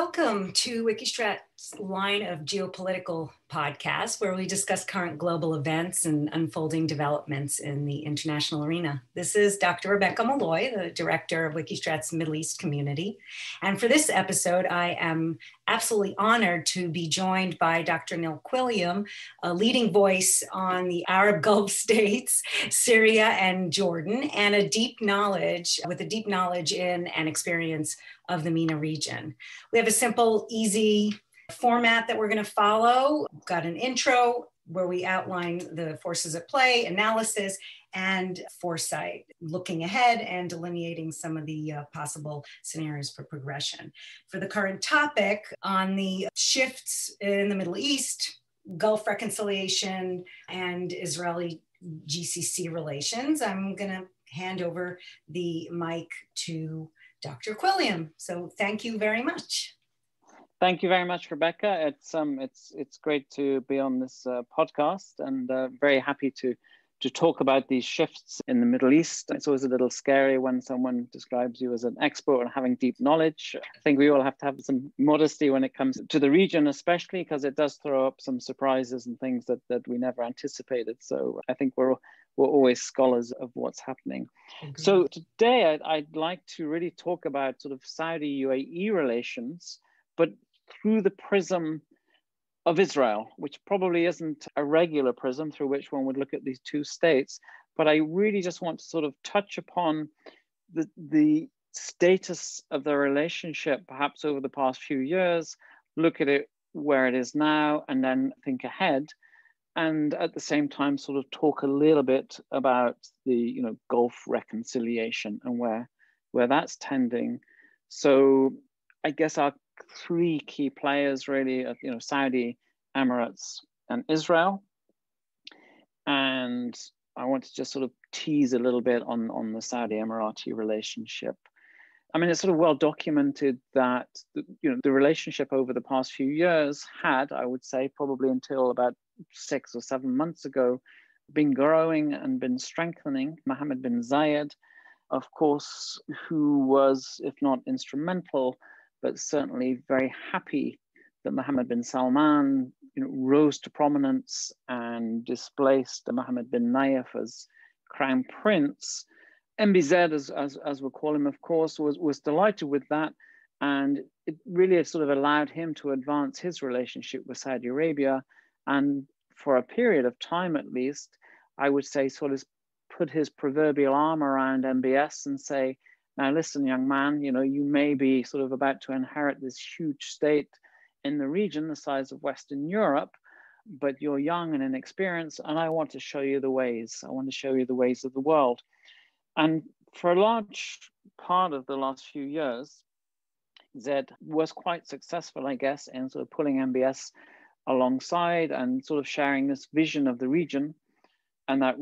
Welcome to Wikistrat's line of geopolitical podcasts, where we discuss current global events and unfolding developments in the international arena. This is Dr. Rebecca Molloy, the director of Wikistrat's Middle East community. And for this episode, I am absolutely honored to be joined by Dr. Neil Quilliam, a leading voice on the Arab Gulf states, Syria and Jordan, and with a deep knowledge in and experience of the MENA region. We have a simple, easy format that we're going to follow. We've got an intro where we outline the forces at play, analysis, and foresight, looking ahead and delineating some of the possible scenarios for progression. For the current topic on the shifts in the Middle East, Gulf reconciliation, and Israeli-GCC relations, I'm going to hand over the mic to Dr. Quilliam. So thank you very much. Thank you very much, Rebecca. It's great to be on this podcast, and very happy to talk about these shifts in the Middle East. It's always a little scary when someone describes you as an expert and having deep knowledge. I think we all have to have some modesty when it comes to the region, especially because it does throw up some surprises and things that we never anticipated. So I think we're always scholars of what's happening. So today I'd like to really talk about sort of Saudi-UAE relations, but through the prism of Israel, which probably isn't a regular prism through which one would look at these two states. But I really just want to sort of touch upon the status of the relationship, perhaps over the past few years, look at it where it is now, and then think ahead. And at the same time, sort of talk a little bit about the Gulf reconciliation and where that's tending. So I guess our three key players really are Saudi, Emirates, and Israel. And I want to just sort of tease a little bit on the Saudi-Emirati relationship. I mean, it's sort of well documented that the relationship over the past few years had, I would say, probably until about 6 or 7 months ago, been growing and been strengthening. Mohammed bin Zayed, of course, who was, if not instrumental, but certainly very happy that Mohammed bin Salman rose to prominence and displaced Mohammed bin Nayef as crown prince. MBZ, as we'll call him, of course, was delighted with that. And it really sort of allowed him to advance his relationship with Saudi Arabia. And for a period of time, at least, I would say sort of put his proverbial arm around MBS and say, now listen, young man, you may be sort of about to inherit this huge state in the region, the size of Western Europe, but you're young and inexperienced, and I want to show you the ways. I want to show you the ways of the world. And for a large part of the last few years, Zed was quite successful, I guess, in sort of pulling MBS alongside and sort of sharing this vision of the region. And that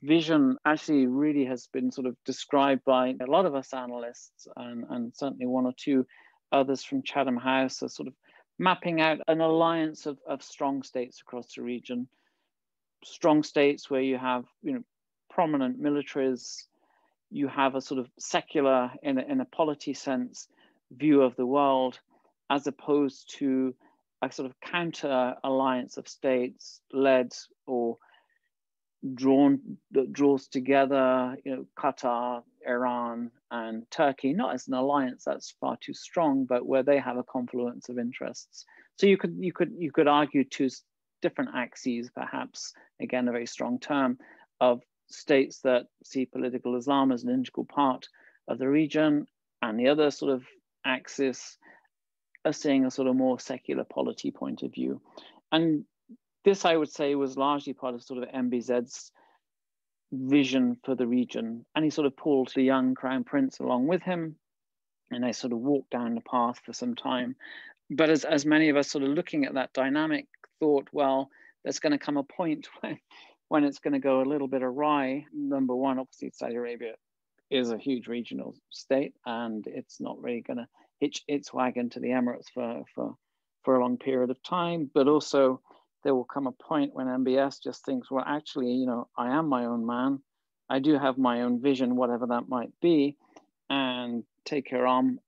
vision actually really has been sort of described by a lot of us analysts and certainly one or two others from Chatham House as sort of mapping out an alliance of strong states across the region. Strong states where you have prominent militaries, you have a sort of secular, in a polity sense, view of the world, as opposed to a sort of counter alliance of states led or that draws together, Qatar, Iran, and Turkey, not as an alliance, that's far too strong, but where they have a confluence of interests. So you could argue two different axes, perhaps, again, a very strong term, of states that see political Islam as an integral part of the region, and the other sort of axis are seeing a sort of more secular polity point of view. And this, I would say, was largely part of sort of MBZ's vision for the region. And he sort of pulled the young crown prince along with him, and they sort of walked down the path for some time. But as many of us sort of looking at that dynamic thought, well, there's going to come a point when it's going to go a little bit awry. Number one, obviously, Saudi Arabia is a huge regional state, and it's not really going to hitch its wagon to the Emirates for a long period of time. But also, there will come a point when MBS just thinks, well, actually, I am my own man. I do have my own vision, whatever that might be, and take her arm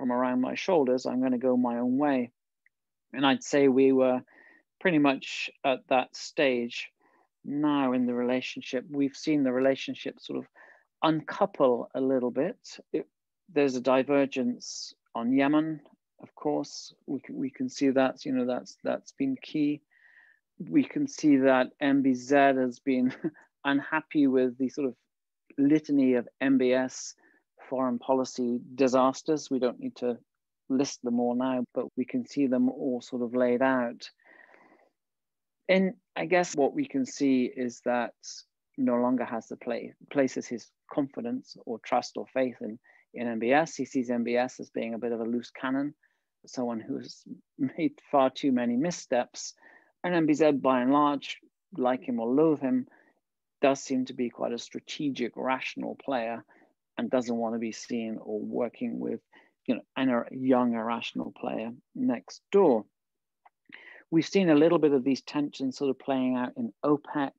from around my shoulders. I'm going to go my own way. And I'd say we were pretty much at that stage now in the relationship. We've seen the relationship sort of uncouple a little bit. There's a divergence on Yemen, of course. We can see that, you know, that's been key. We can see that MBZ has been unhappy with the sort of litany of MBS foreign policy disasters. We don't need to list them all now, but we can see them all sort of laid out. And I guess what we can see is that no longer has places his confidence or trust or faith in MBS. He sees MBS as being a bit of a loose cannon, someone who's made far too many missteps. And MBZ, by and large, like him or loathe him, does seem to be quite a strategic, rational player and doesn't want to be seen or working with, you know, a young, irrational player next door. We've seen a little bit of these tensions sort of playing out in OPEC.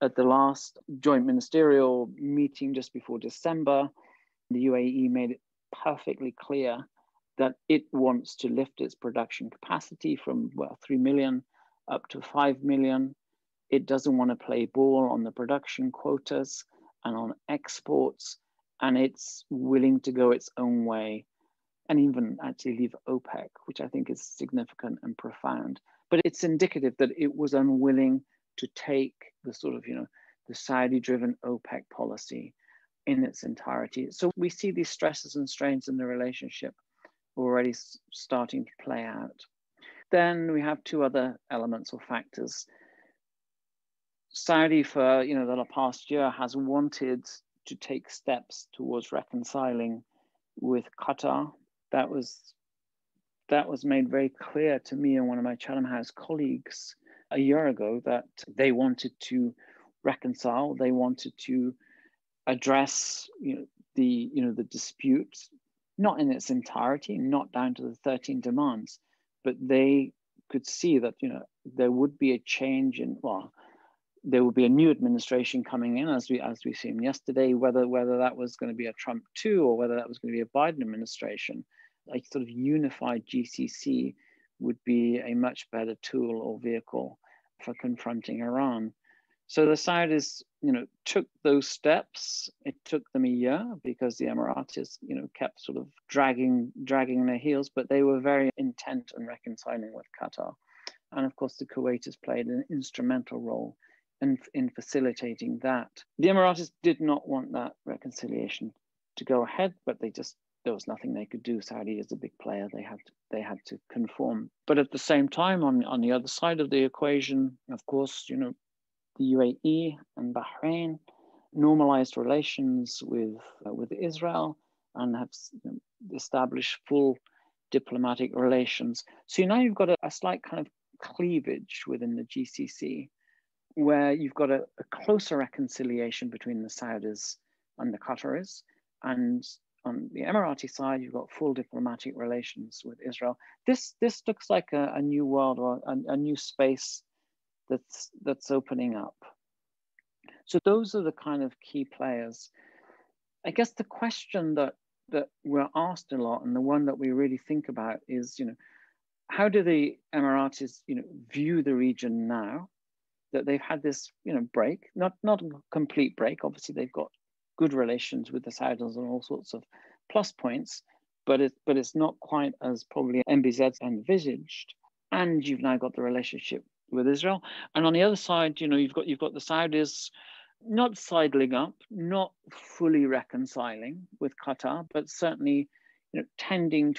At the last joint ministerial meeting just before December, the UAE made it perfectly clear that it wants to lift its production capacity from 3 million up to 5 million. It doesn't want to play ball on the production quotas and on exports, and it's willing to go its own way and even actually leave OPEC, which I think is significant and profound. But it's indicative that it was unwilling to take the sort of, you know, the Saudi-driven OPEC policy in its entirety. So we see these stresses and strains in the relationship already starting to play out. Then we have two other elements or factors. Saudi, for, you know, the past year, has wanted to take steps towards reconciling with Qatar. That was made very clear to me and one of my Chatham House colleagues a year ago, that they wanted to reconcile. They wanted to address, the dispute, not in its entirety, not down to the 13 demands, but they could see that, you know, there would be a change in, there would be a new administration coming in, as we've seen yesterday, whether that was going to be a Trump 2 or whether that was going to be a Biden administration. A sort of unified GCC would be a much better tool or vehicle for confronting Iran. So the Saudis, you know, took those steps. It took them a year because the Emiratis, you know, kept sort of dragging their heels, but they were very intent on reconciling with Qatar. And of course, the Kuwaitis played an instrumental role in facilitating that. The Emiratis did not want that reconciliation to go ahead, but there was nothing they could do. Saudi is a big player. They had to conform. But at the same time, on the other side of the equation, of course, you know, the UAE and Bahrain normalized relations with Israel and have established full diplomatic relations. So now you've got a slight kind of cleavage within the GCC, where you've got a closer reconciliation between the Saudis and the Qataris, and on the Emirati side, you've got full diplomatic relations with Israel. This looks like a new world, or a new space that's opening up. So those are the kind of key players. I guess the question that we're asked a lot, and the one that we really think about, is, you know, how do the Emiratis, you know, view the region now that they've had this, you know, break, not a complete break. Obviously, they've got good relations with the Saudis and all sorts of plus points, but it's not quite as probably MBZ envisaged. And you've now got the relationship with Israel, and on the other side, you know, you've got the Saudis not sidling up, not fully reconciling with Qatar, but certainly, you know, tending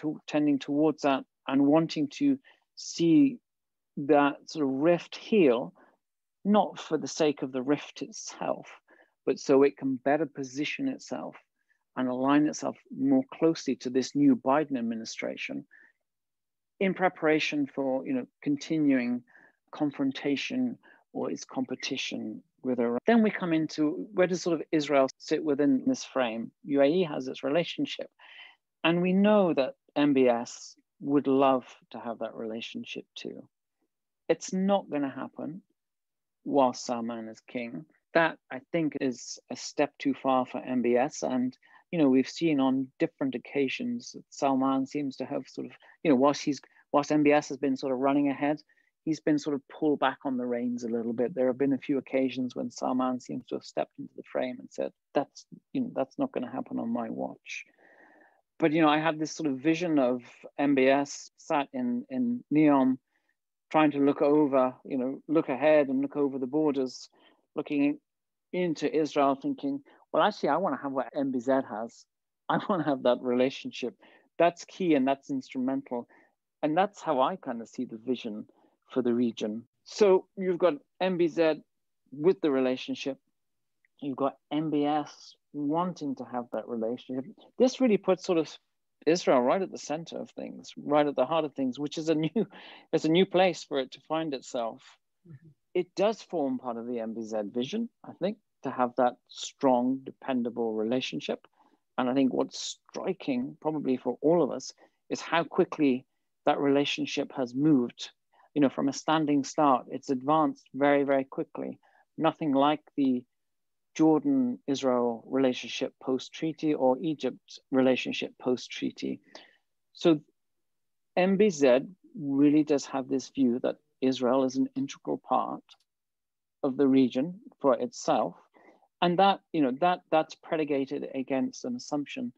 towards that and wanting to see that sort of rift heal, not for the sake of the rift itself, but so it can better position itself and align itself more closely to this new Biden administration in preparation for, you know, continuing confrontation or its competition with Iran. Then we come into, where does sort of Israel sit within this frame? UAE has its relationship, and we know that MBS would love to have that relationship too. It's not going to happen while Salman is king. That, I think, is a step too far for MBS, and we've seen on different occasions that Salman seems to have sort of, whilst MBS has been sort of running ahead, he's been sort of pulled back on the reins a little bit. There have been a few occasions when Salman seems to have stepped into the frame and said, that's not going to happen on my watch. But, I had this sort of vision of MBS sat in Neom, trying to look ahead and look over the borders, looking into Israel, thinking, well, actually, I want to have what MBZ has. I want to have that relationship. That's key and that's instrumental. And that's how I kind of see the vision for the region. So you've got MBZ with the relationship. You've got MBS wanting to have that relationship. This really puts sort of Israel right at the center of things, right at the heart of things, which is a new place for it to find itself. Mm-hmm. It does form part of the MBZ vision, I think, to have that strong, dependable relationship. And I think what's striking, probably for all of us, is how quickly that relationship has moved. From a standing start, it's advanced very, very quickly. Nothing like the Jordan-Israel relationship post-treaty or Egypt relationship post-treaty. So MBZ really does have this view that Israel is an integral part of the region for itself. And that's predicated against an assumption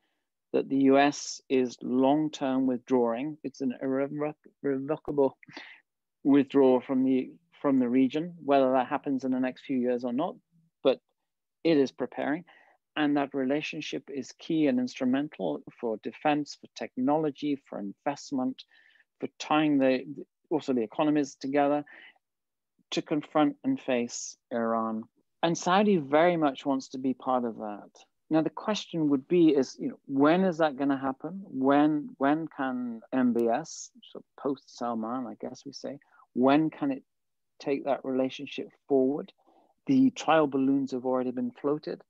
that the US is long-term withdrawing. It's an irrevocable withdrawal from the region, whether that happens in the next few years or not, but it is preparing. And that relationship is key and instrumental for defense, for technology, for investment, for tying also the economies together to confront and face Iran. And Saudi very much wants to be part of that. Now, the question would be when is that going to happen? When can MBS, so post-Salman, I guess we say, when can it take that relationship forward? The trial balloons have already been floated.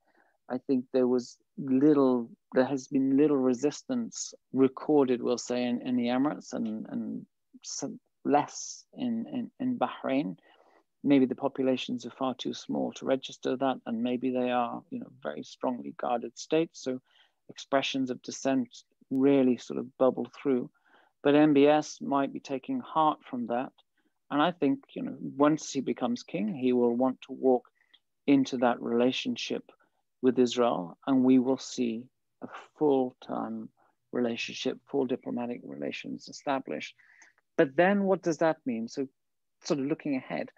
I think there has been little resistance recorded, we'll say, in the Emirates and some less in Bahrain. Maybe the populations are far too small to register that, and maybe they are, very strongly guarded states. So expressions of dissent really sort of bubble through. But MBS might be taking heart from that. And I think, once he becomes king, he will want to walk into that relationship with Israel, and we will see a full-time relationship, full diplomatic relations established. But then what does that mean? So sort of looking ahead,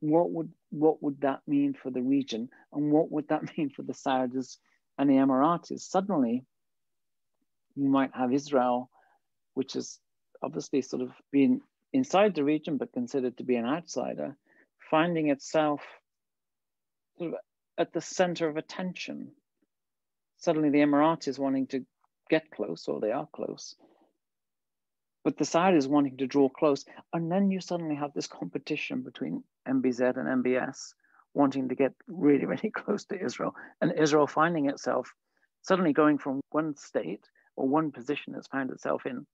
what would that mean for the region? And what would that mean for the Saudis and the Emiratis? Suddenly, you might have Israel, which has obviously sort of been inside the region, but considered to be an outsider, finding itself sort of at the center of attention. Suddenly the Emiratis wanting to get close, or they are close, but the Saudis wanting to draw close. And then you suddenly have this competition between MBZ and MBS wanting to get really, really close to Israel, and Israel finding itself suddenly going from one state or one position it's found itself in,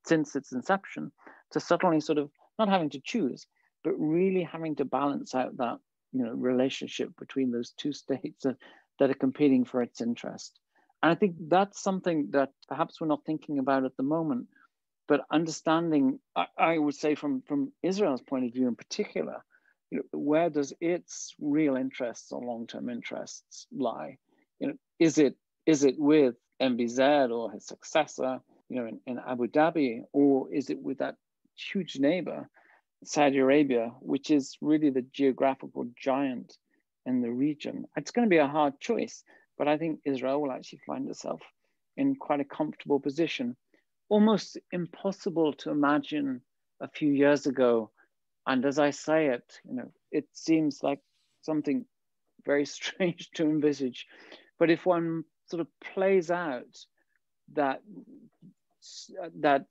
since its inception, to suddenly sort of not having to choose, but really having to balance out that, relationship between those two states that are competing for its interest. And I think that's something that perhaps we're not thinking about at the moment, but understanding, I would say from Israel's point of view in particular, where does its real interests or long-term interests lie? Is it with MBZ or his successor, in Abu Dhabi, or is it with that huge neighbor, Saudi Arabia, which is really the geographical giant in the region? It's going to be a hard choice, but I think Israel will actually find itself in quite a comfortable position. Almost impossible to imagine a few years ago. And as I say it, it seems like something very strange to envisage. But if one sort of plays out that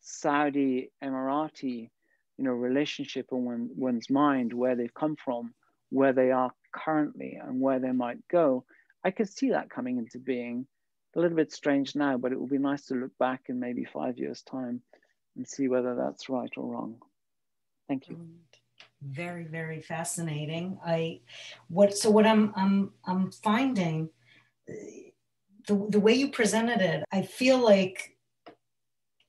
Saudi Emirati, relationship in one's mind, where they've come from, where they are currently, and where they might go, I could see that coming into being. A little bit strange now, but it will be nice to look back in maybe 5 years' time and see whether that's right or wrong. Thank you. Very, very fascinating. What I'm finding, the way you presented it, I feel like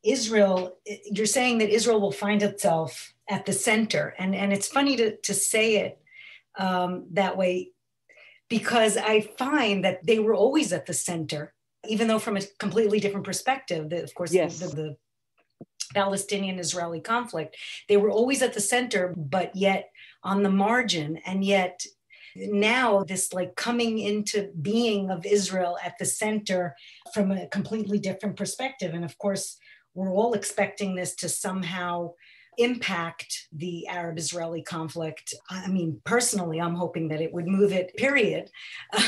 Israel, you're saying that Israel will find itself at the center. And it's funny to say it that way, because I find that they were always at the center, even though from a completely different perspective. Of course, Yes. the Palestinian-Israeli conflict, they were always at the center, but yet on the margin. And yet now this like coming into being of Israel at the center from a completely different perspective. And of course, we're all expecting this to somehow impact the Arab-Israeli conflict. I mean, personally, I'm hoping that it would move it, period,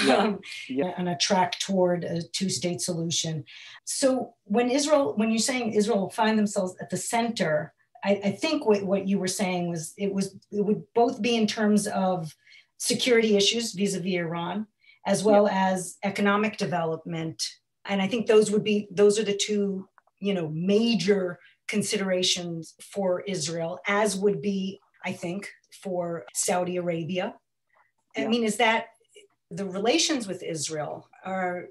on a track toward a two-state solution. So when you're saying Israel will find themselves at the center, I think what you were saying was it would both be in terms of security issues vis-a-vis Iran, as well as economic development. And I think those are the two, major considerations for Israel, as would be, I think, for Saudi Arabia. I mean, is that the relations with Israel, are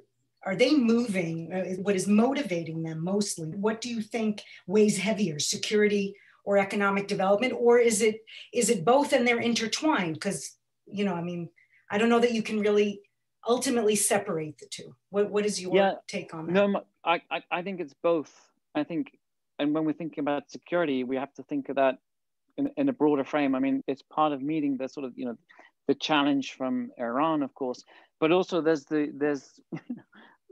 they moving? What is motivating them mostly? What do you think weighs heavier, security or economic development? Or is it both and they're intertwined? Because, I mean, I don't know that you can really ultimately separate the two. What is your take on that? No, I think it's both. I think, and when we're thinking about security, we have to think of that in a broader frame. I mean, it's part of meeting the sort of, the challenge from Iran, of course, but also there's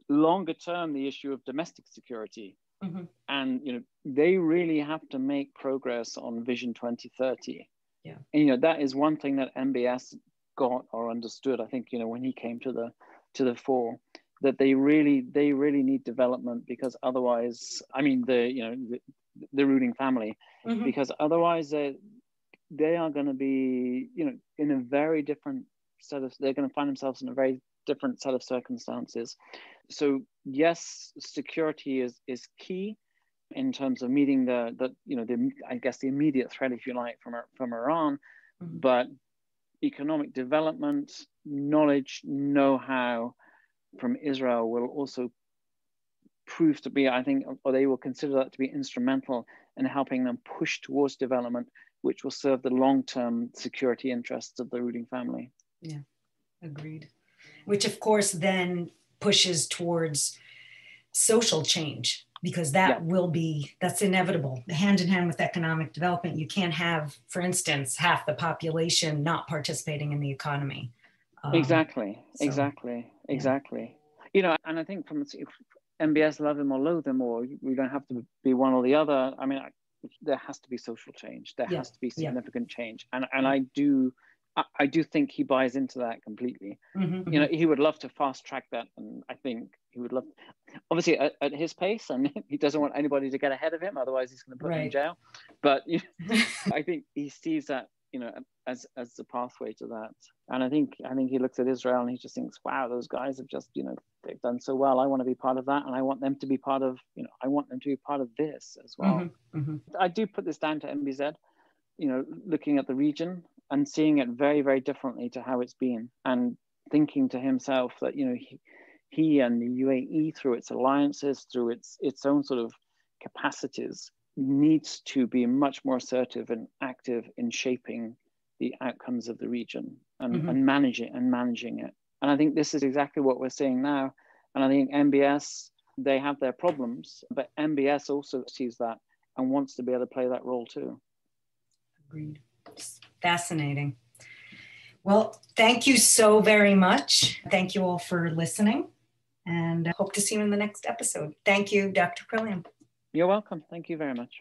longer term, the issue of domestic security. Mm-hmm. And, they really have to make progress on Vision 2030. Yeah. And, that is one thing that MBS got or understood, I think, when he came to the fore, that they really need development, because otherwise, I mean, the ruling family, mm-hmm. because otherwise they are going to be, in a very different they're going to find themselves in a very different set of circumstances. So yes, security is key in terms of meeting the I guess the immediate threat, if you like, from Iran, mm-hmm. but economic development, knowledge, know-how from Israel will also prove to be, I think, or they will consider that to be instrumental in helping them push towards development, which will serve the long-term security interests of the ruling family. Yeah, agreed. Which, of course, then pushes towards social change, because that's inevitable. Hand in hand with economic development, you can't have, for instance, half the population not participating in the economy. Exactly. And I think from MBS, love him or loathe him, or we don't have to be one or the other. I mean, there has to be social change. There has to be significant change. And I do think he buys into that completely. Mm-hmm. He would love to fast track that. And I think he would love, obviously at his pace, and he doesn't want anybody to get ahead of him. Otherwise he's going to put him in jail. But I think he sees that, as the pathway to that. And I think he looks at Israel and he just thinks, wow, those guys have just, they've done so well. I want to be part of that. And I want them to be part of, this as well. Mm-hmm. Mm-hmm. I do put this down to MBZ, looking at the region and seeing it very, very differently to how it's been, and thinking to himself that, he and the UAE, through its alliances, through its own sort of capacities, needs to be much more assertive and active in shaping the outcomes of the region and, mm-hmm. and managing it. And I think this is exactly what we're seeing now. And I think MBS, they have their problems, but MBS also sees that and wants to be able to play that role too. Agreed. Fascinating. Well, thank you so very much. Thank you all for listening, and I hope to see you in the next episode. Thank you, Dr. Quilliam. You're welcome. Thank you very much.